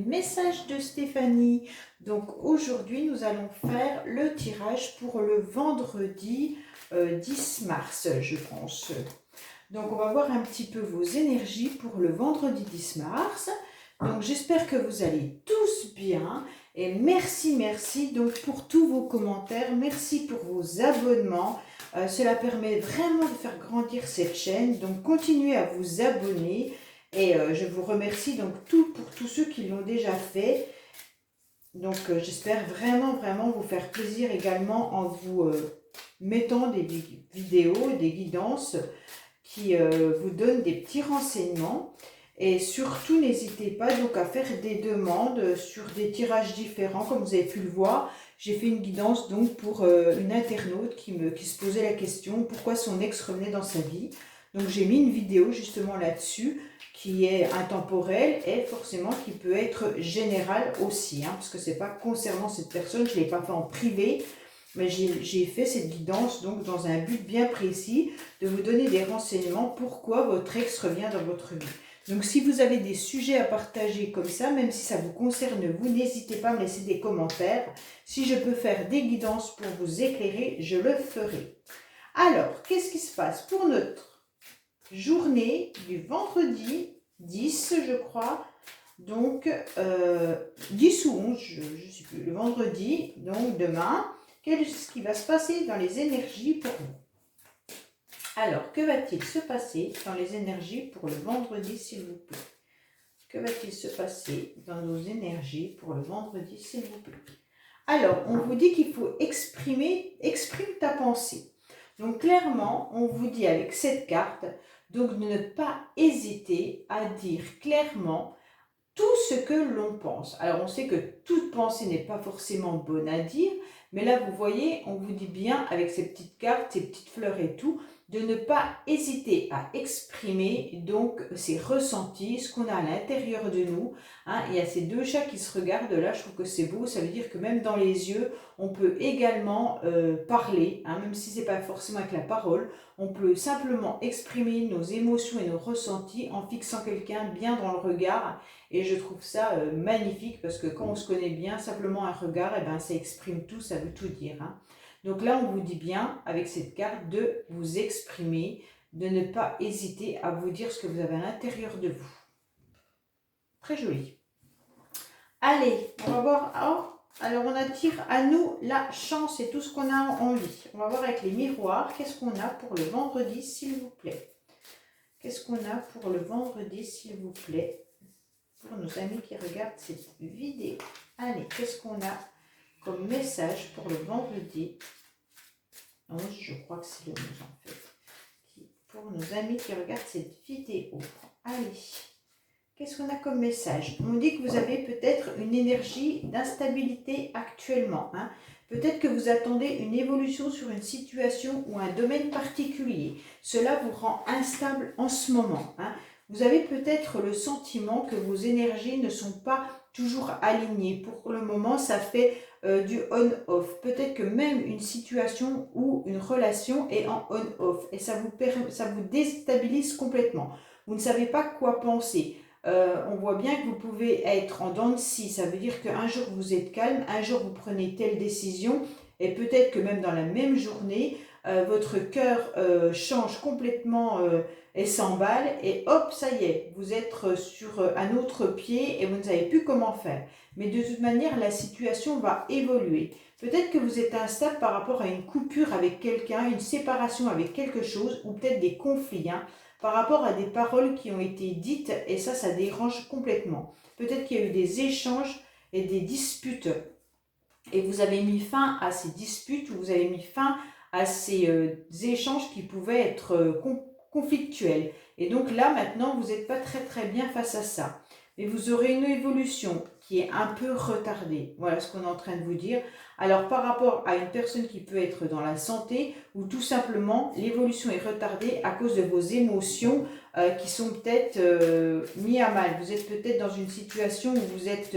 messages de Stéphanie. Donc aujourd'hui, nous allons faire le tirage pour le vendredi 10 mars, je pense. Donc on va voir un petit peu vos énergies pour le vendredi 10 mars. Donc j'espère que vous allez tous bien. Et merci donc pour tous vos commentaires. Merci pour vos abonnements. Cela permet vraiment de faire grandir cette chaîne. Donc continuez à vous abonner. Et je vous remercie donc pour tous ceux qui l'ont déjà fait. Donc j'espère vraiment vous faire plaisir également en vous mettant des vidéos, des guidances qui vous donnent des petits renseignements. Et surtout, n'hésitez pas donc à faire des demandes sur des tirages différents. Comme vous avez pu le voir, j'ai fait une guidance donc pour une internaute qui se posait la question pourquoi son ex revenait dans sa vie. Donc j'ai mis une vidéo justement là-dessus qui est intemporelle et forcément qui peut être générale aussi, hein, parce que c'est pas concernant cette personne, je ne l'ai pas fait en privé, mais j'ai fait cette guidance donc dans un but bien précis de vous donner des renseignements pourquoi votre ex revient dans votre vie. Donc si vous avez des sujets à partager comme ça, même si ça vous concerne vous, n'hésitez pas à me laisser des commentaires. Si je peux faire des guidances pour vous éclairer, je le ferai. Alors, qu'est-ce qui se passe pour notre journée du vendredi 10, je crois, donc 10 ou 11, je ne sais plus, le vendredi, donc demain, qu'est-ce qui va se passer dans les énergies pour vous? Alors, que va-t-il se passer dans les énergies pour le vendredi, s'il vous plaît? Que va-t-il se passer dans nos énergies pour le vendredi, s'il vous plaît? Alors, on vous dit qu'il faut exprime ta pensée. Donc, clairement, on vous dit avec cette carte, donc de ne pas hésiter à dire clairement tout ce que l'on pense. Alors, on sait que toute pensée n'est pas forcément bonne à dire, mais là, vous voyez, on vous dit bien avec ces petites cartes, ces petites fleurs et tout, de ne pas hésiter à exprimer donc ses ressentis, ce qu'on a à l'intérieur de nous. Hein. Il y a ces deux chats qui se regardent là, je trouve que c'est beau, ça veut dire que même dans les yeux, on peut également parler, hein, même si ce n'est pas forcément avec la parole, on peut simplement exprimer nos émotions et nos ressentis en fixant quelqu'un bien dans le regard. Et je trouve ça magnifique parce que quand on se connaît bien, simplement un regard, eh ben, ça exprime tout, ça veut tout dire. Hein. Donc là, on vous dit bien, avec cette carte, de vous exprimer, de ne pas hésiter à vous dire ce que vous avez à l'intérieur de vous. Très joli. Allez, on va voir. Oh, alors, on attire à nous la chance et tout ce qu'on a en vie. On va voir avec les miroirs, qu'est-ce qu'on a pour le vendredi, s'il vous plaît. Qu'est-ce qu'on a pour le vendredi, s'il vous plaît, pour nos amis qui regardent cette vidéo. Allez, qu'est-ce qu'on a comme message pour le vendredi 11, je crois que c'est le 11 en fait, pour nos amis qui regardent cette vidéo. Allez, qu'est-ce qu'on a comme message? On dit que vous avez peut-être une énergie d'instabilité actuellement. Hein. Peut-être que vous attendez une évolution sur une situation ou un domaine particulier. Cela vous rend instable en ce moment. Hein. Vous avez peut-être le sentiment que vos énergies ne sont pas toujours alignées. Pour le moment, ça fait du on-off. Peut-être que même une situation ou une relation est en on-off et ça vous déstabilise complètement. Vous ne savez pas quoi penser. On voit bien que vous pouvez être en dents de scie. Ça veut dire qu'un jour vous êtes calme, un jour vous prenez telle décision et peut-être que même dans la même journée, votre cœur change complètement et s'emballe et hop, ça y est, vous êtes sur un autre pied et vous ne savez plus comment faire. Mais de toute manière, la situation va évoluer. Peut-être que vous êtes instable par rapport à une coupure avec quelqu'un, une séparation avec quelque chose ou peut-être des conflits, hein, par rapport à des paroles qui ont été dites et ça dérange complètement. Peut-être qu'il y a eu des échanges et des disputes et vous avez mis fin à ces disputes ou vous avez mis fin à ces échanges qui pouvaient être conflictuels. Et donc là, maintenant, vous n'êtes pas très bien face à ça. Mais vous aurez une évolution qui est un peu retardée. Voilà ce qu'on est en train de vous dire. Alors, par rapport à une personne qui peut être dans la santé ou tout simplement, l'évolution est retardée à cause de vos émotions qui sont peut-être mises à mal. Vous êtes peut-être dans une situation où vous êtes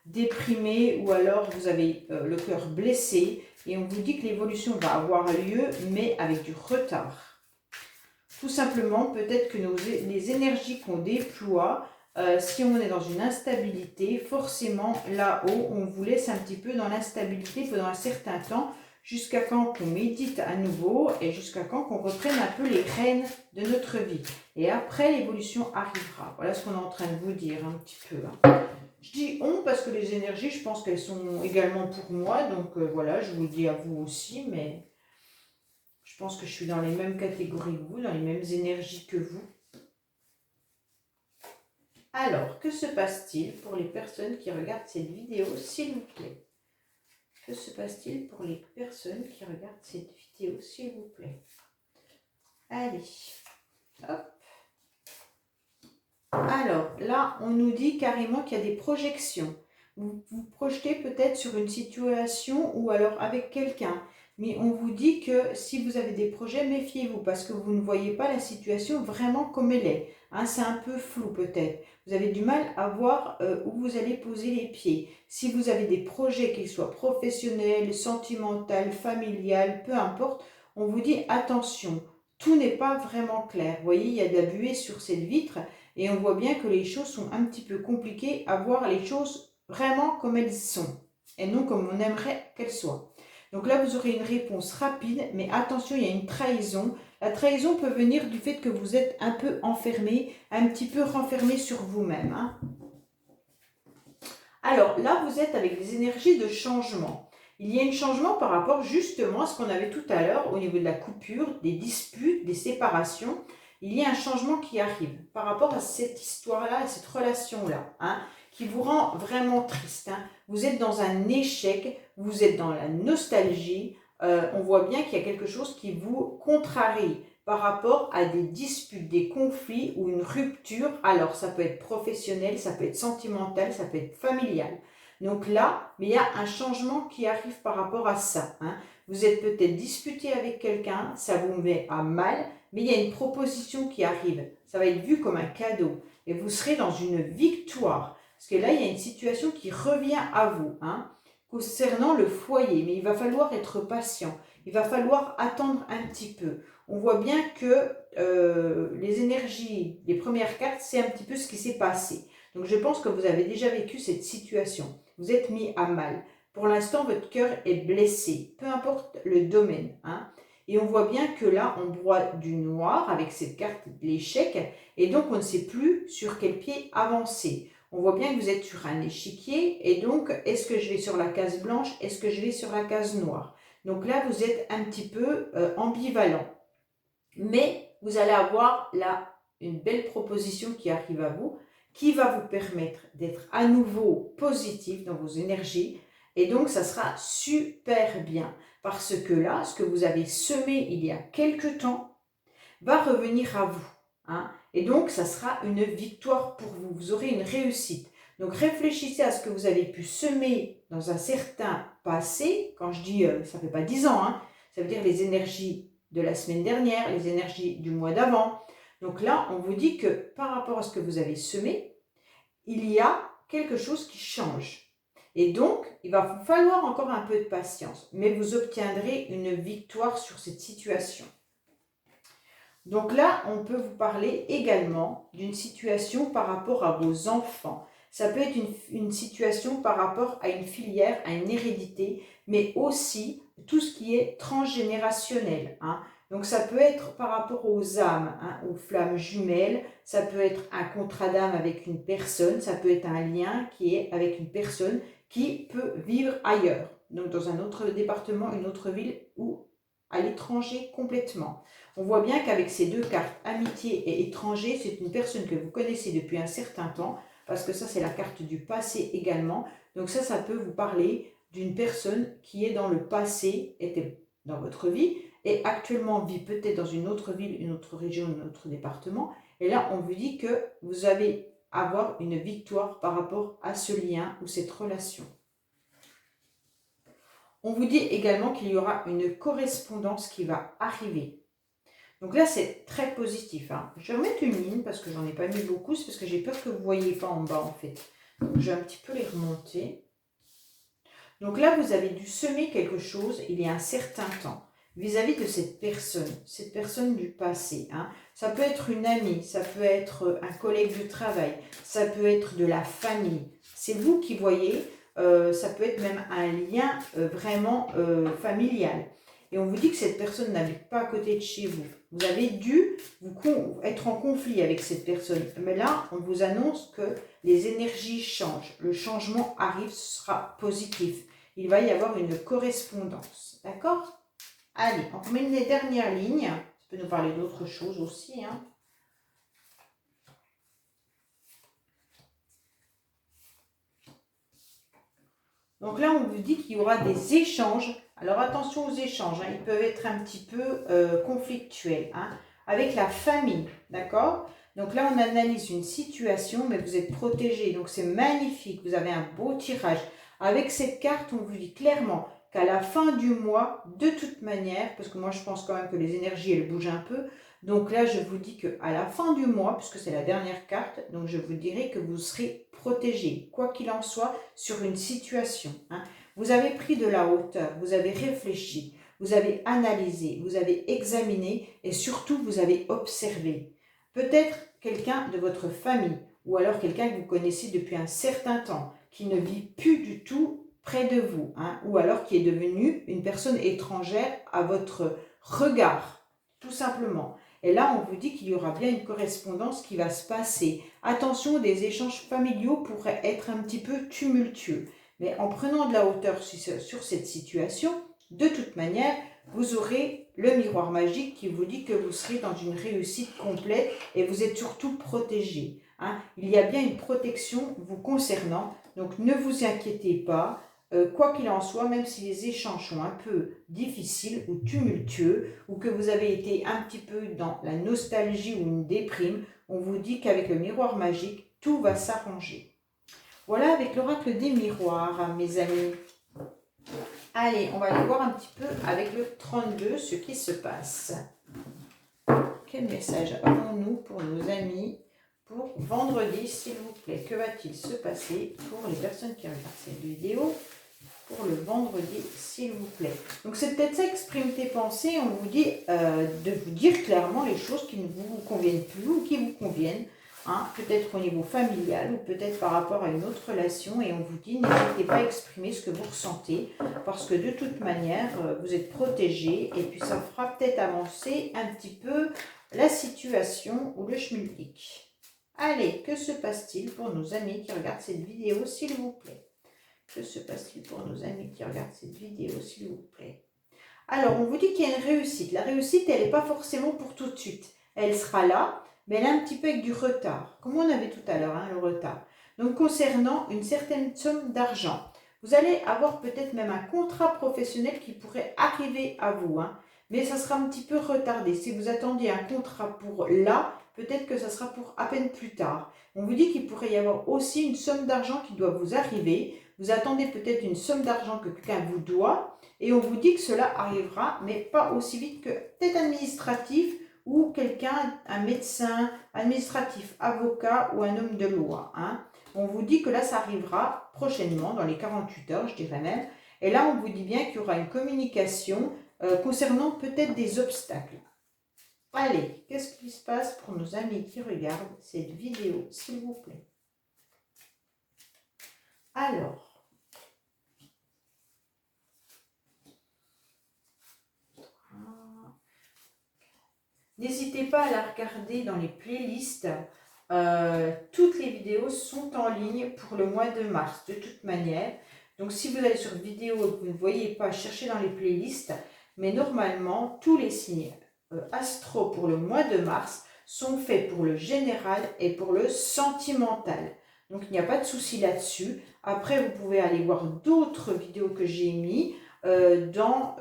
déprimé ou alors vous avez le cœur blessé et on vous dit que l'évolution va avoir lieu mais avec du retard. Tout simplement, peut-être que les énergies qu'on déploie Si on est dans une instabilité, forcément, là-haut, on vous laisse un petit peu dans l'instabilité pendant un certain temps, jusqu'à quand on médite à nouveau et jusqu'à quand on reprenne un peu les rênes de notre vie. Et après, l'évolution arrivera. Voilà ce qu'on est en train de vous dire un petit peu. Je dis on parce que les énergies, je pense qu'elles sont également pour moi. Donc voilà, je vous le dis à vous aussi, mais je pense que je suis dans les mêmes catégories que vous, dans les mêmes énergies que vous. Alors, que se passe-t-il pour les personnes qui regardent cette vidéo, s'il vous plaît? Que se passe-t-il pour les personnes qui regardent cette vidéo, s'il vous plaît? Allez, hop. Alors, là, on nous dit carrément qu'il y a des projections. Vous vous projetez peut-être sur une situation ou alors avec quelqu'un. Mais on vous dit que si vous avez des projets, méfiez-vous parce que vous ne voyez pas la situation vraiment comme elle est. Hein, c'est un peu flou peut-être. Vous avez du mal à voir où vous allez poser les pieds. Si vous avez des projets, qu'ils soient professionnels, sentimentaux, familiales, peu importe, on vous dit attention, tout n'est pas vraiment clair. Vous voyez, il y a de la buée sur cette vitre. Et on voit bien que les choses sont un petit peu compliquées à voir les choses vraiment comme elles sont et non comme on aimerait qu'elles soient. Donc là, vous aurez une réponse rapide, mais attention, il y a une trahison. La trahison peut venir du fait que vous êtes un peu enfermé, un petit peu renfermé sur vous-même. Hein. Alors là, vous êtes avec des énergies de changement. Il y a un changement par rapport justement à ce qu'on avait tout à l'heure au niveau de la coupure, des disputes, des séparations. Il y a un changement qui arrive par rapport à cette histoire-là, à cette relation-là, hein, qui vous rend vraiment triste. Hein. Vous êtes dans un échec, vous êtes dans la nostalgie. On voit bien qu'il y a quelque chose qui vous contrarie par rapport à des disputes, des conflits ou une rupture. Alors, ça peut être professionnel, ça peut être sentimental, ça peut être familial. Donc là, mais il y a un changement qui arrive par rapport à ça. Hein. Vous êtes peut-être disputé avec quelqu'un, ça vous met à mal, mais il y a une proposition qui arrive. Ça va être vu comme un cadeau et vous serez dans une victoire. Parce que là, il y a une situation qui revient à vous, hein, concernant le foyer. Mais il va falloir être patient. Il va falloir attendre un petit peu. On voit bien que les énergies, les premières cartes, c'est un petit peu ce qui s'est passé. Donc je pense que vous avez déjà vécu cette situation. Vous êtes mis à mal. Pour l'instant, votre cœur est blessé, peu importe le domaine. Hein. Et on voit bien que là, on broie du noir avec cette carte de l'échec. Et donc, on ne sait plus sur quel pied avancer. On voit bien que vous êtes sur un échiquier. Et donc, est-ce que je vais sur la case blanche? Est-ce que je vais sur la case noire? Donc là, vous êtes un petit peu ambivalent. Mais vous allez avoir là une belle proposition qui arrive à vous, qui va vous permettre d'être à nouveau positif dans vos énergies. Et donc, ça sera super bien. Parce que là, ce que vous avez semé il y a quelque temps va revenir à vous. Hein. Et donc, ça sera une victoire pour vous. Vous aurez une réussite. Donc, réfléchissez à ce que vous avez pu semer dans un certain passé. Quand je dis, ça ne fait pas 10 ans, hein, ça veut dire les énergies de la semaine dernière, les énergies du mois d'avant. Donc là, on vous dit que par rapport à ce que vous avez semé, il y a quelque chose qui change. Et donc, il va vous falloir encore un peu de patience, mais vous obtiendrez une victoire sur cette situation. Donc là, on peut vous parler également d'une situation par rapport à vos enfants. Ça peut être une situation par rapport à une filière, à une hérédité, mais aussi tout ce qui est transgénérationnel. Hein. Donc ça peut être par rapport aux âmes, hein, aux flammes jumelles, ça peut être un contrat d'âme avec une personne, ça peut être un lien qui est avec une personne qui peut vivre ailleurs, donc dans un autre département, une autre ville ou à l'étranger complètement. On voit bien qu'avec ces deux cartes, amitié et étranger, c'est une personne que vous connaissez depuis un certain temps, parce que ça c'est la carte du passé également. Donc ça peut vous parler d'une personne qui est dans le passé, était dans votre vie, et actuellement vit peut-être dans une autre ville, une autre région, un autre département. Et là, on vous dit que vous allez avoir une victoire par rapport à ce lien ou cette relation. On vous dit également qu'il y aura une correspondance qui va arriver. Donc là, c'est très positif. Hein. Je vais remettre une ligne parce que j'en ai pas mis beaucoup. C'est parce que j'ai peur que vous ne voyez pas en bas en fait. Donc je vais un petit peu les remonter. Donc là, vous avez dû semer quelque chose il y a un certain temps. vis-à-vis de cette personne du passé. Hein. Ça peut être une amie, ça peut être un collègue du travail, ça peut être de la famille. C'est vous qui voyez, ça peut être même un lien vraiment familial. Et on vous dit que cette personne n'habite pas à côté de chez vous. Vous avez dû être en conflit avec cette personne. Mais là, on vous annonce que les énergies changent. Le changement arrive, ce sera positif. Il va y avoir une correspondance. D'accord? Allez, on remet une des dernières lignes. Ça peut nous parler d'autres choses aussi. Hein. Donc là, on vous dit qu'il y aura des échanges. Alors attention aux échanges, hein, ils peuvent être un petit peu conflictuels. Hein, avec la famille, d'accord? Donc là, on analyse une situation, mais vous êtes protégé. Donc c'est magnifique, vous avez un beau tirage. Avec cette carte, on vous dit clairement qu'à la fin du mois, de toute manière, parce que moi je pense quand même que les énergies, elles bougent un peu. Donc là, je vous dis qu'à la fin du mois, puisque c'est la dernière carte, donc je vous dirai que vous serez protégé, quoi qu'il en soit, sur une situation. Hein. Vous avez pris de la hauteur, vous avez réfléchi, vous avez analysé, vous avez examiné et surtout vous avez observé. Peut-être quelqu'un de votre famille ou alors quelqu'un que vous connaissez depuis un certain temps qui ne vit plus du tout près de vous, hein, ou alors qui est devenu une personne étrangère à votre regard, tout simplement. Et là, on vous dit qu'il y aura bien une correspondance qui va se passer. Attention, des échanges familiaux pourraient être un petit peu tumultueux. Mais en prenant de la hauteur sur cette situation, de toute manière, vous aurez le miroir magique qui vous dit que vous serez dans une réussite complète et vous êtes surtout protégé. Hein. Il y a bien une protection vous concernant, donc ne vous inquiétez pas. Quoi qu'il en soit, même si les échanges sont un peu difficiles ou tumultueux, ou que vous avez été un petit peu dans la nostalgie ou une déprime, on vous dit qu'avec le miroir magique, tout va s'arranger. Voilà avec l'oracle des miroirs, mes amis. Allez, on va aller voir un petit peu avec le 32 ce qui se passe. Quel message avons-nous pour nos amis pour vendredi, s'il vous plaît? Que va-t-il se passer pour les personnes qui regardent cette vidéo pour le vendredi, s'il vous plaît? Donc c'est peut-être ça, exprime tes pensées. On vous dit de vous dire clairement les choses qui ne vous conviennent plus ou qui vous conviennent. Hein, peut-être au niveau familial ou peut-être par rapport à une autre relation. Et on vous dit, n'hésitez pas à exprimer ce que vous ressentez. Parce que de toute manière, vous êtes protégé. Et puis ça fera peut-être avancer un petit peu la situation ou le schmilblick. Allez, que se passe-t-il pour nos amis qui regardent cette vidéo, s'il vous plaît? Que se passe-t-il pour nos amis qui regardent cette vidéo, s'il vous plaît? Alors, on vous dit qu'il y a une réussite. La réussite, elle n'est pas forcément pour tout de suite. Elle sera là, mais elle est un petit peu avec du retard. Comme on avait tout à l'heure, hein, le retard. Donc, concernant une certaine somme d'argent, vous allez avoir peut-être même un contrat professionnel qui pourrait arriver à vous. Hein, mais ça sera un petit peu retardé. Si vous attendiez un contrat pour là, peut-être que ça sera pour à peine plus tard. On vous dit qu'il pourrait y avoir aussi une somme d'argent qui doit vous arriver. Vous attendez peut-être une somme d'argent que quelqu'un vous doit et on vous dit que cela arrivera, mais pas aussi vite que peut-être administratif ou quelqu'un, un médecin, administratif, avocat ou un homme de loi. Hein. On vous dit que là, ça arrivera prochainement, dans les 48 heures, je dirais même. Et là, on vous dit bien qu'il y aura une communication concernant peut-être des obstacles. Allez, qu'est-ce qui se passe pour nos amis qui regardent cette vidéo, s'il vous plaît? Alors, n'hésitez pas à la regarder dans les playlists. Toutes les vidéos sont en ligne pour le mois de mars, de toute manière. Donc, si vous allez sur vidéo et que vous ne voyez pas, cherchez dans les playlists. Mais normalement, tous les signes astro pour le mois de mars sont faits pour le général et pour le sentimental. Donc, il n'y a pas de souci là-dessus. Après, vous pouvez aller voir d'autres vidéos que j'ai mis dans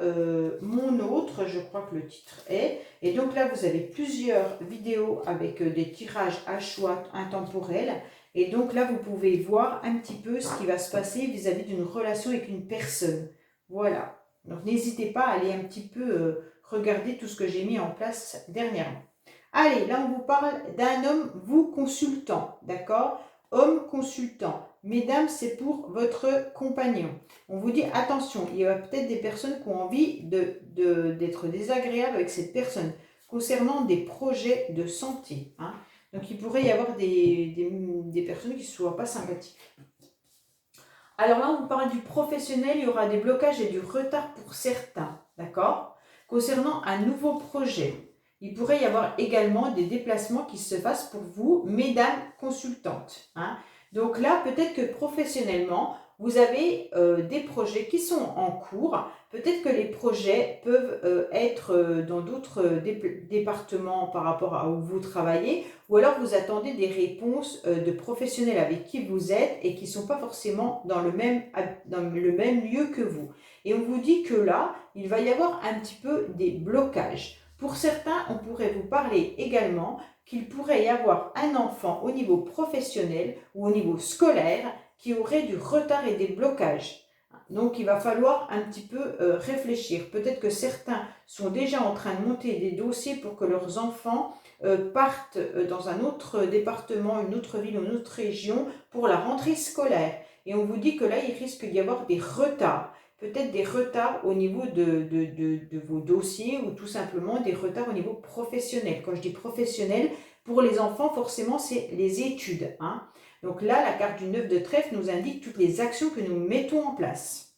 mon autre, je crois que le titre est. Et donc là, vous avez plusieurs vidéos avec des tirages à choix intemporels. Et donc là, vous pouvez voir un petit peu ce qui va se passer vis-à-vis d'une relation avec une personne. Voilà. Donc n'hésitez pas à aller un petit peu regarder tout ce que j'ai mis en place dernièrement. Allez, là on vous parle d'un homme vous consultant, d'accord? Homme consultant. Mesdames, c'est pour votre compagnon. On vous dit attention, il y a peut-être des personnes qui ont envie d'être désagréables avec cette personne concernant des projets de santé. Hein. Donc il pourrait y avoir des personnes qui ne soient pas sympathiques. Alors là, on parle du professionnel, il y aura des blocages et du retard pour certains, d'accord? Concernant un nouveau projet, il pourrait y avoir également des déplacements qui se fassent pour vous, mesdames consultantes. Hein. Donc là, peut-être que professionnellement, vous avez des projets qui sont en cours. Peut-être que les projets peuvent être dans d'autres départements par rapport à où vous travaillez, ou alors vous attendez des réponses de professionnels avec qui vous êtes et qui ne sont pas forcément dans le même lieu que vous. Et on vous dit que là, il va y avoir un petit peu des blocages. Pour certains, on pourrait vous parler également qu'il pourrait y avoir un enfant au niveau professionnel ou au niveau scolaire qui aurait du retard et des blocages. Donc il va falloir un petit peu réfléchir. Peut-être que certains sont déjà en train de monter des dossiers pour que leurs enfants partent dans un autre département, une autre ville, une autre région pour la rentrée scolaire. Et on vous dit que là, il risque d'y avoir des retards. Peut-être des retards au niveau de vos dossiers ou tout simplement des retards au niveau professionnel. Quand je dis professionnel, pour les enfants, forcément, c'est les études. Hein. Donc là, la carte du 9 de trèfle nous indique toutes les actions que nous mettons en place.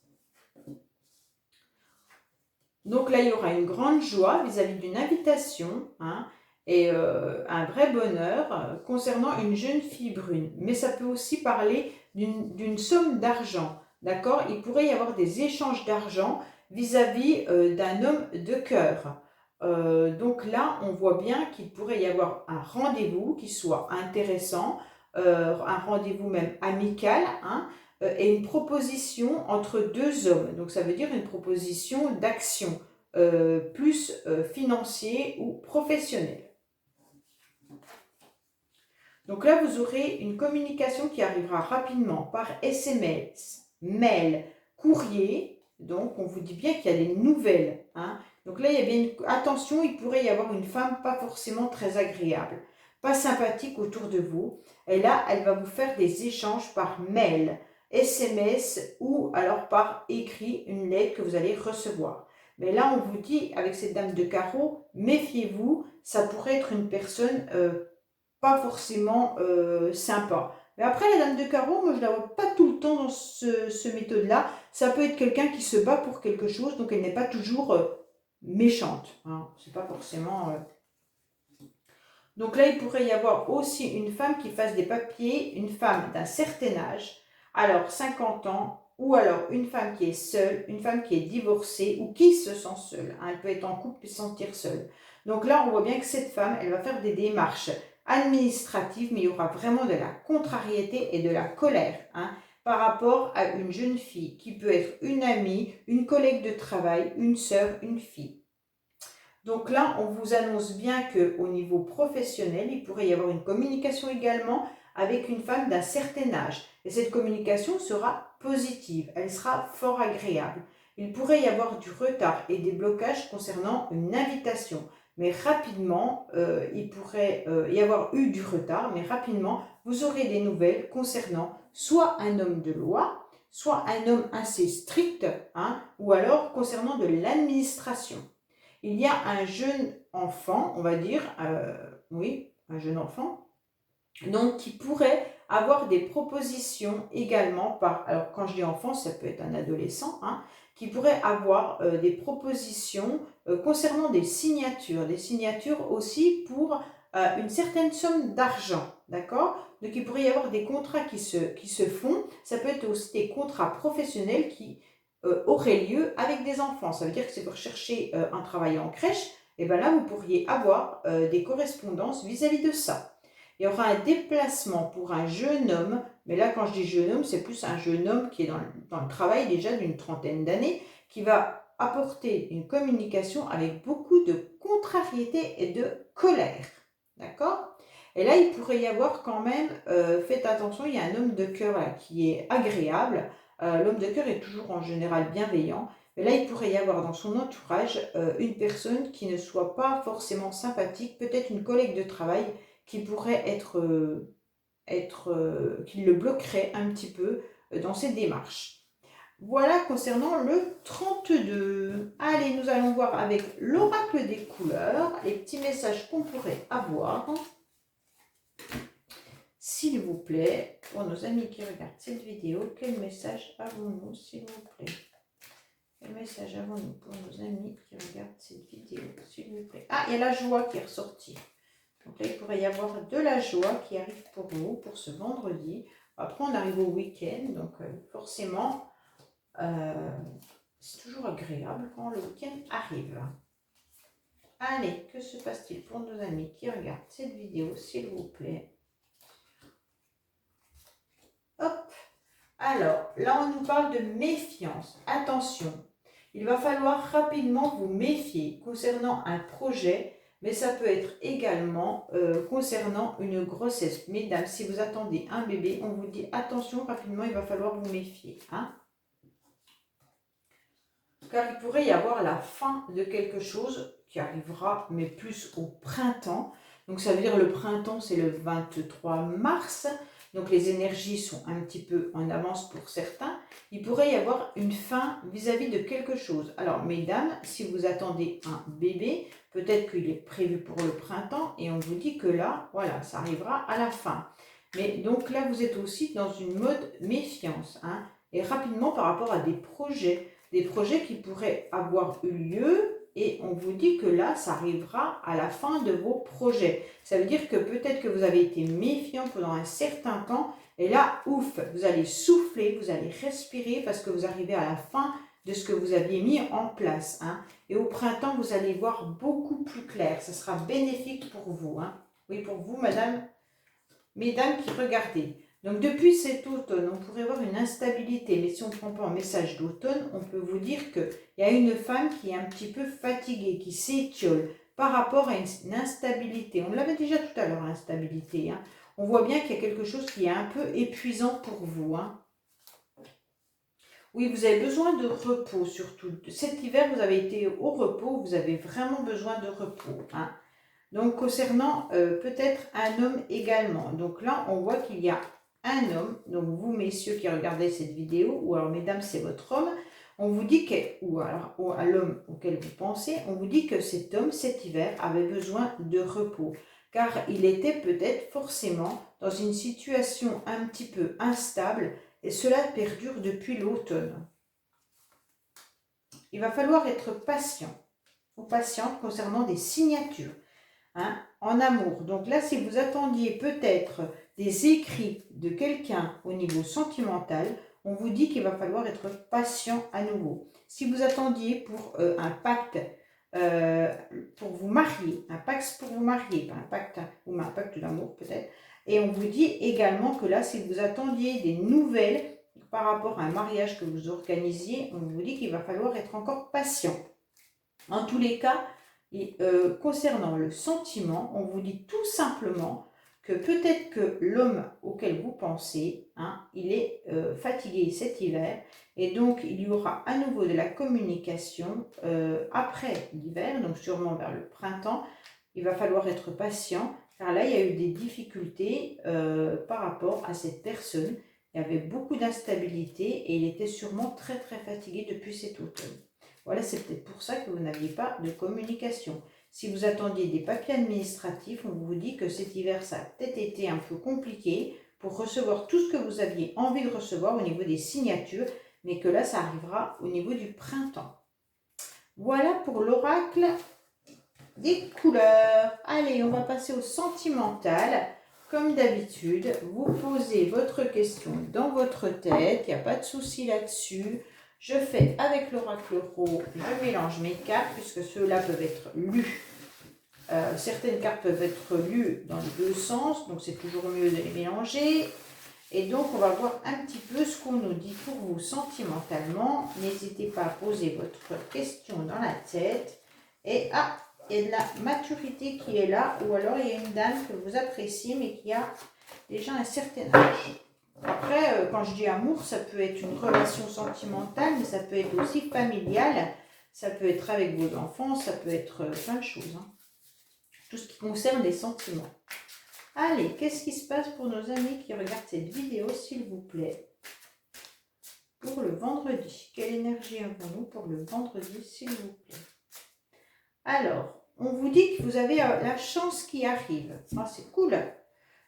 Donc là, il y aura une grande joie vis-à-vis d'une invitation hein, et un vrai bonheur concernant une jeune fille brune. Mais ça peut aussi parler d'une somme d'argent. D'accord? Il pourrait y avoir des échanges d'argent vis-à-vis d'un homme de cœur. Donc là, on voit bien qu'il pourrait y avoir un rendez-vous qui soit intéressant, un rendez-vous même amical, hein, et une proposition entre deux hommes. Donc ça veut dire une proposition d'action, plus financier ou professionnel. Donc là, vous aurez une communication qui arrivera rapidement par SMS, mail, courrier. Donc, on vous dit bien qu'il y a des nouvelles. Hein. Donc là, il y a bien attention, il pourrait y avoir une femme pas forcément très agréable, pas sympathique autour de vous. Et là, elle va vous faire des échanges par mail, SMS ou alors par écrit, une lettre que vous allez recevoir. Mais là, on vous dit, avec cette dame de carreau, méfiez-vous, ça pourrait être une personne pas forcément sympa. Mais après, la dame de carreau, moi, je la vois pas tout le temps dans ce méthode-là. Ça peut être quelqu'un qui se bat pour quelque chose, donc elle n'est pas toujours méchante. Hein. C'est pas forcément... Donc là, il pourrait y avoir aussi une femme qui fasse des papiers, une femme d'un certain âge, alors 50 ans, ou alors une femme qui est seule, une femme qui est divorcée ou qui se sent seule. Hein. Elle peut être en couple et se sentir seule. Donc là, on voit bien que cette femme, elle va faire des démarches administratives, mais il y aura vraiment de la contrariété et de la colère hein, par rapport à une jeune fille qui peut être une amie, une collègue de travail, une sœur, une fille. Donc là, on vous annonce bien qu'au niveau professionnel, il pourrait y avoir une communication également avec une femme d'un certain âge. Et cette communication sera positive, elle sera fort agréable. Il pourrait y avoir du retard et des blocages concernant une invitation. Mais rapidement, il pourrait y avoir eu du retard, mais rapidement, vous aurez des nouvelles concernant soit un homme de loi, soit un homme assez strict, hein, ou alors concernant de l'administration. Il y a un jeune enfant, on va dire, oui, un jeune enfant, donc qui pourrait avoir des propositions également par, alors quand je dis enfant, ça peut être un adolescent, hein, qui pourrait avoir des propositions concernant des signatures aussi pour une certaine somme d'argent, d'accord? Donc il pourrait y avoir des contrats qui se font, ça peut être aussi des contrats professionnels qui aurait lieu avec des enfants. Ça veut dire que si vous recherchez un travail en crèche, et bien là, vous pourriez avoir des correspondances vis-à-vis de ça. Il y aura un déplacement pour un jeune homme, mais là, quand je dis jeune homme, c'est plus un jeune homme qui est dans le travail déjà d'une trentaine d'années, qui va apporter une communication avec beaucoup de contrariété et de colère. D'accord? Et là, il pourrait y avoir quand même, faites attention, il y a un homme de cœur là, qui est agréable. L'homme de cœur est toujours en général bienveillant. Mais là, il pourrait y avoir dans son entourage une personne qui ne soit pas forcément sympathique, peut-être une collègue de travail qui pourrait être qui le bloquerait un petit peu dans ses démarches. Voilà concernant le 32. Allez, nous allons voir avec l'oracle des couleurs les petits messages qu'on pourrait avoir. S'il vous plaît, pour nos amis qui regardent cette vidéo, quel message avons-nous, s'il vous plaît? Quel message avons-nous pour nos amis qui regardent cette vidéo, s'il vous plaît? Ah, il y a la joie qui est ressortie. Donc là, il pourrait y avoir de la joie qui arrive pour vous, pour ce vendredi. Après, on arrive au week-end, donc forcément, c'est toujours agréable quand le week-end arrive. Allez, que se passe-t-il pour nos amis qui regardent cette vidéo, s'il vous plaît? Hop. Alors, là, on nous parle de méfiance. Attention, il va falloir rapidement vous méfier concernant un projet, mais ça peut être également concernant une grossesse. Mesdames, si vous attendez un bébé, on vous dit attention, rapidement, il va falloir vous méfier. Hein? Car il pourrait y avoir la fin de quelque chose qui arrivera, mais plus au printemps. Donc, ça veut dire le printemps, c'est le 23 mars. Donc, les énergies sont un petit peu en avance pour certains. Il pourrait y avoir une fin vis-à-vis de quelque chose. Alors, mesdames, si vous attendez un bébé, peut-être qu'il est prévu pour le printemps et on vous dit que là, voilà, ça arrivera à la fin. Mais donc là, vous êtes aussi dans une mode méfiance. Hein, et rapidement par rapport à des projets qui pourraient avoir eu lieu. Et on vous dit que là, ça arrivera à la fin de vos projets. Ça veut dire que peut-être que vous avez été méfiant pendant un certain temps. Et là, ouf, vous allez souffler, vous allez respirer parce que vous arrivez à la fin de ce que vous aviez mis en place. Hein. Et au printemps, vous allez voir beaucoup plus clair. Ça sera bénéfique pour vous. Hein. Oui, pour vous, mesdames qui regardez. Donc, depuis cet automne, on pourrait avoir une instabilité. Mais si on ne prend pas un message d'automne, on peut vous dire qu'il y a une femme qui est un petit peu fatiguée, qui s'étiole par rapport à une instabilité. On l'avait déjà tout à l'heure, l'instabilité. Hein. On voit bien qu'il y a quelque chose qui est un peu épuisant pour vous. Hein. Oui, vous avez besoin de repos surtout. Cet hiver, vous avez été au repos, vous avez vraiment besoin de repos. Hein. Donc, concernant peut-être un homme également. Donc là, on voit qu'il y a un homme, donc vous messieurs qui regardez cette vidéo, ou alors mesdames c'est votre homme, on vous dit que, ou alors à l'homme auquel vous pensez, on vous dit que cet homme cet hiver avait besoin de repos, car il était peut-être forcément dans une situation un petit peu instable, et cela perdure depuis l'automne. Il va falloir être patient, ou patiente concernant des signatures. Hein, en amour. Donc là, si vous attendiez peut-être des écrits de quelqu'un au niveau sentimental, on vous dit qu'il va falloir être patient à nouveau. Si vous attendiez pour un pacte pour vous marier, un pacte pour vous marier, pas un pacte ou un pacte d'amour peut-être, et on vous dit également que là, si vous attendiez des nouvelles par rapport à un mariage que vous organisiez, on vous dit qu'il va falloir être encore patient. En tous les cas, et concernant le sentiment, on vous dit tout simplement que peut-être que l'homme auquel vous pensez, hein, il est fatigué cet hiver et donc il y aura à nouveau de la communication après l'hiver, donc sûrement vers le printemps. Il va falloir être patient car là il y a eu des difficultés par rapport à cette personne. Il y avait beaucoup d'instabilité et il était sûrement très très fatigué depuis cet automne. Voilà, c'est peut-être pour ça que vous n'aviez pas de communication. Si vous attendiez des papiers administratifs, on vous dit que cet hiver, ça a peut-être été un peu compliqué pour recevoir tout ce que vous aviez envie de recevoir au niveau des signatures, mais que là, ça arrivera au niveau du printemps. Voilà pour l'oracle des couleurs. Allez, on va passer au sentimental. Comme d'habitude, vous posez votre question dans votre tête, il n'y a pas de souci là-dessus. Je fais avec l'oracle Ro, je mélange mes cartes puisque ceux-là peuvent être lus. Certaines cartes peuvent être lues dans les deux sens, donc c'est toujours mieux de les mélanger. Et donc on va voir un petit peu ce qu'on nous dit pour vous sentimentalement. N'hésitez pas à poser votre question dans la tête. Et il y a de la maturité qui est là, ou alors il y a une dame que vous appréciez mais qui a déjà un certain âge. Après, quand je dis amour, ça peut être une relation sentimentale, mais ça peut être aussi familiale. Ça peut être avec vos enfants, ça peut être plein de choses. Hein. Tout ce qui concerne les sentiments. Allez, qu'est-ce qui se passe pour nos amis qui regardent cette vidéo, s'il vous plaît? Pour le vendredi, quelle énergie avons-nous pour le vendredi, s'il vous plaît? Alors, on vous dit que vous avez la chance qui arrive. Ah, c'est cool.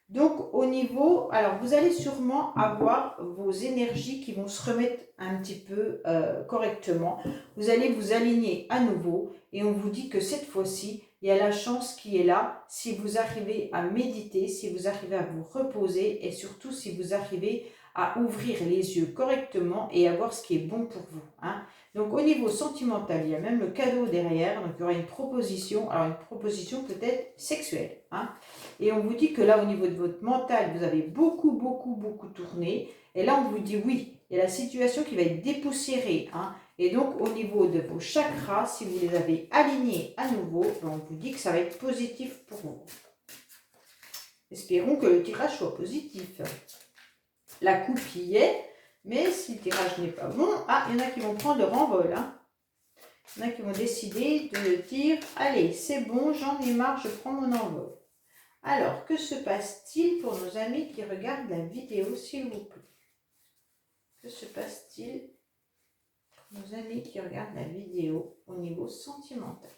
Donc, au niveau... Alors, vous allez sûrement avoir vos énergies qui vont se remettre un petit peu correctement. Vous allez vous aligner à nouveau. Et on vous dit que cette fois-ci, il y a la chance qui est là. Si vous arrivez à méditer, si vous arrivez à vous reposer et surtout si vous arrivez à ouvrir les yeux correctement et à voir ce qui est bon pour vous. Hein. Donc, au niveau sentimental, il y a même le cadeau derrière. Donc, il y aura une proposition. Alors, une proposition peut-être sexuelle. Hein. Et on vous dit que là, au niveau de votre mental, vous avez beaucoup tourné. Et là, on vous dit oui, il y a la situation qui va être dépoussiérée. Hein. Et donc, au niveau de vos chakras, si vous les avez alignés à nouveau, on vous dit que ça va être positif pour vous. Espérons que le tirage soit positif. La coupe y est, mais si le tirage n'est pas bon, ah, il y en a qui vont prendre leur envol. Hein. Il y en a qui vont décider de dire, allez, c'est bon, j'en ai marre, je prends mon envol. Alors, que se passe-t-il pour nos amis qui regardent la vidéo, s'il vous plaît? Que se passe-t-il pour nos amis qui regardent la vidéo au niveau sentimental?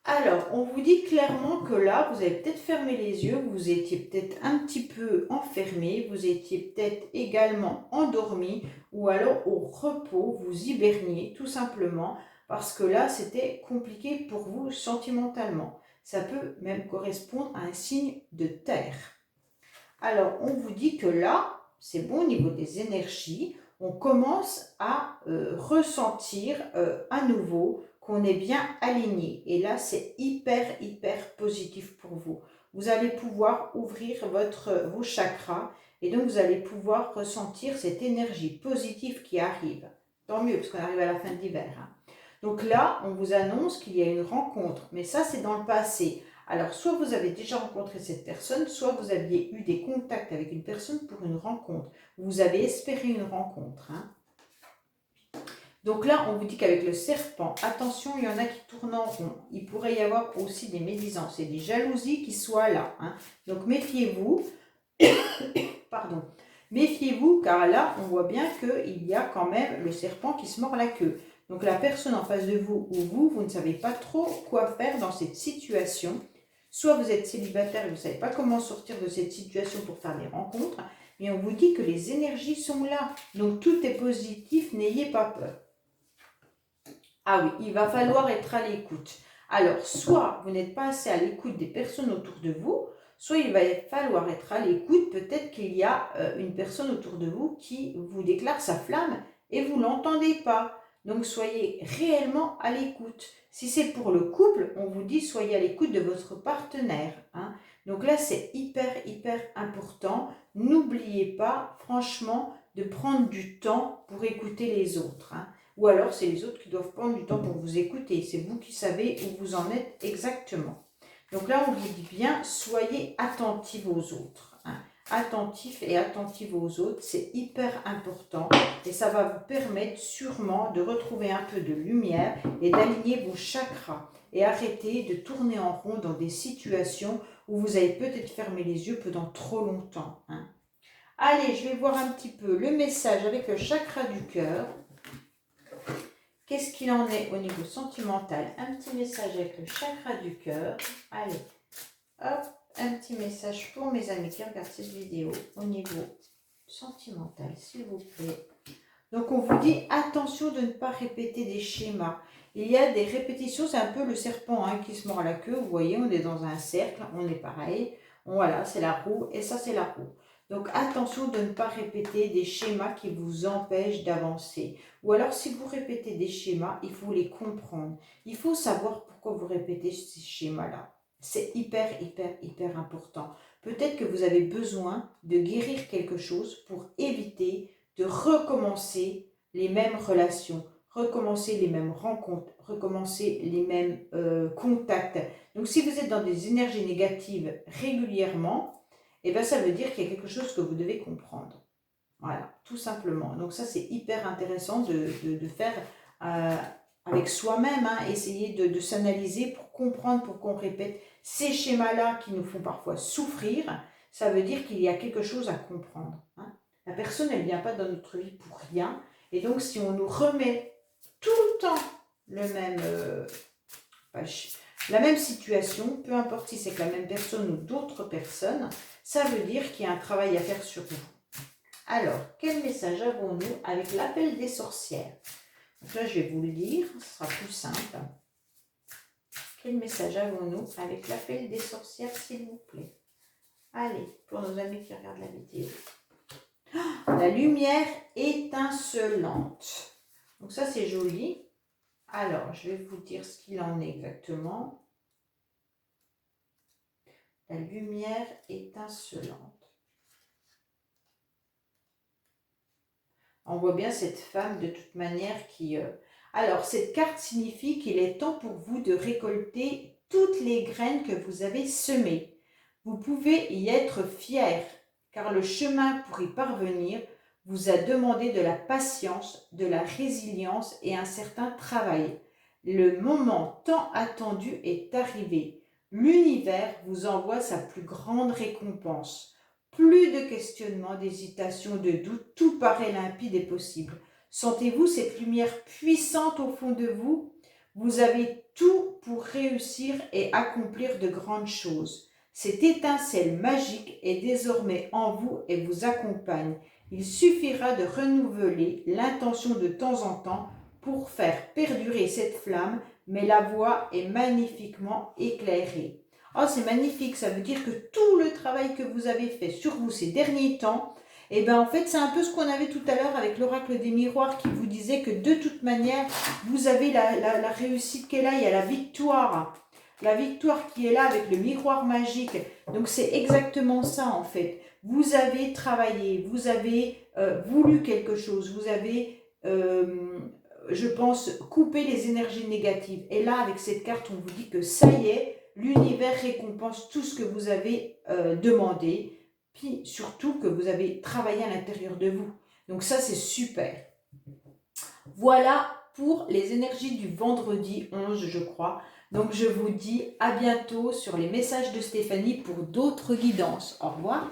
Alors, on vous dit clairement que là, vous avez peut-être fermé les yeux, vous étiez peut-être un petit peu enfermé, vous étiez peut-être également endormi ou alors au repos, vous hiberniez tout simplement parce que là, c'était compliqué pour vous sentimentalement. Ça peut même correspondre à un signe de terre. Alors, on vous dit que là, c'est bon au niveau des énergies, on commence à ressentir à nouveau qu'on est bien aligné. Et là, c'est hyper positif pour vous. Vous allez pouvoir ouvrir vos chakras et donc vous allez pouvoir ressentir cette énergie positive qui arrive. Tant mieux, parce qu'on arrive à la fin de l'hiver. Hein. Donc là, on vous annonce qu'il y a une rencontre, mais ça, c'est dans le passé. Alors, soit vous avez déjà rencontré cette personne, soit vous aviez eu des contacts avec une personne pour une rencontre. Vous avez espéré une rencontre. Hein. Donc là, on vous dit qu'avec le serpent, attention, il y en a qui tournent en rond. Il pourrait y avoir aussi des médisances et des jalousies qui soient là. Hein. Donc méfiez-vous. Pardon. Méfiez-vous, car là, on voit bien qu'il y a quand même le serpent qui se mord la queue. Donc la personne en face de vous ou vous ne savez pas trop quoi faire dans cette situation. Soit vous êtes célibataire et vous ne savez pas comment sortir de cette situation pour faire des rencontres, mais on vous dit que les énergies sont là. Donc tout est positif, n'ayez pas peur. Ah oui, il va falloir être à l'écoute. Alors, soit vous n'êtes pas assez à l'écoute des personnes autour de vous, soit il va falloir être à l'écoute, peut-être qu'il y a une personne autour de vous qui vous déclare sa flamme et vous ne l'entendez pas. Donc soyez réellement à l'écoute. Si c'est pour le couple, on vous dit soyez à l'écoute de votre partenaire. Hein. Donc là, c'est hyper important. N'oubliez pas, franchement, de prendre du temps pour écouter les autres. Hein. Ou alors, c'est les autres qui doivent prendre du temps pour vous écouter. C'est vous qui savez où vous en êtes exactement. Donc là, on vous dit bien, soyez attentifs aux autres. Hein. Attentifs et attentifs aux autres, c'est hyper important. Et ça va vous permettre sûrement de retrouver un peu de lumière et d'aligner vos chakras. Et arrêter de tourner en rond dans des situations où vous avez peut-être fermé les yeux pendant trop longtemps. Hein. Allez, je vais voir un petit peu le message avec le chakra du cœur. Qu'est-ce qu'il en est au niveau sentimental? Un petit message avec le chakra du cœur. Allez, hop, un petit message pour mes amis qui regardent cette vidéo au niveau sentimental, s'il vous plaît. Donc, on vous dit attention de ne pas répéter des schémas. Il y a des répétitions, c'est un peu le serpent hein, qui se mord la queue. Vous voyez, on est dans un cercle, on est pareil. Voilà, c'est la roue et ça, c'est la roue. Donc, attention de ne pas répéter des schémas qui vous empêchent d'avancer. Ou alors, si vous répétez des schémas, il faut les comprendre. Il faut savoir pourquoi vous répétez ces schémas-là. C'est hyper important. Peut-être que vous avez besoin de guérir quelque chose pour éviter de recommencer les mêmes relations, recommencer les mêmes rencontres, recommencer les mêmes contacts. Donc, si vous êtes dans des énergies négatives régulièrement, eh bien, ça veut dire qu'il y a quelque chose que vous devez comprendre. Voilà, tout simplement. Donc ça, c'est hyper intéressant de faire avec soi-même, hein, essayer de s'analyser pour comprendre pourquoi on répète ces schémas-là qui nous font parfois souffrir. Ça veut dire qu'il y a quelque chose à comprendre. Hein. La personne, elle ne vient pas dans notre vie pour rien. Et donc, si on nous remet tout le temps le même, la même situation, peu importe si c'est que la même personne ou d'autres personnes, ça veut dire qu'il y a un travail à faire sur vous. Alors, quel message avons-nous avec l'appel des sorcières? Donc là, je vais vous le lire, ce sera plus simple. Quel message avons-nous avec l'appel des sorcières, s'il vous plaît? Allez, pour nos amis qui regardent la vidéo. La lumière étincelante. Donc ça, c'est joli. Alors, je vais vous dire ce qu'il en est exactement. La lumière étincelante. On voit bien cette femme de toute manière qui... Alors, cette carte signifie qu'il est temps pour vous de récolter toutes les graines que vous avez semées. Vous pouvez y être fier, car le chemin pour y parvenir vous a demandé de la patience, de la résilience et un certain travail. Le moment tant attendu est arrivé. L'univers vous envoie sa plus grande récompense. Plus de questionnements, d'hésitations, de doutes, tout paraît limpide et possible. Sentez-vous cette lumière puissante au fond de vous? Vous avez tout pour réussir et accomplir de grandes choses. Cette étincelle magique est désormais en vous et vous accompagne. Il suffira de renouveler l'intention de temps en temps pour faire perdurer cette flamme, mais la voie est magnifiquement éclairée. Oh, c'est magnifique, ça veut dire que tout le travail que vous avez fait sur vous ces derniers temps, et bien en fait c'est un peu ce qu'on avait tout à l'heure avec l'oracle des miroirs qui vous disait que de toute manière vous avez la réussite qui est là, il y a la victoire qui est là avec le miroir magique. Donc c'est exactement ça en fait. Vous avez travaillé, vous avez voulu quelque chose, vous avez, je pense, coupé les énergies négatives. Et là avec cette carte on vous dit que ça y est, l'univers récompense tout ce que vous avez demandé, puis surtout que vous avez travaillé à l'intérieur de vous. Donc ça, c'est super. Voilà pour les énergies du vendredi 11, je crois. Donc je vous dis à bientôt sur les messages de Stéphanie pour d'autres guidances. Au revoir.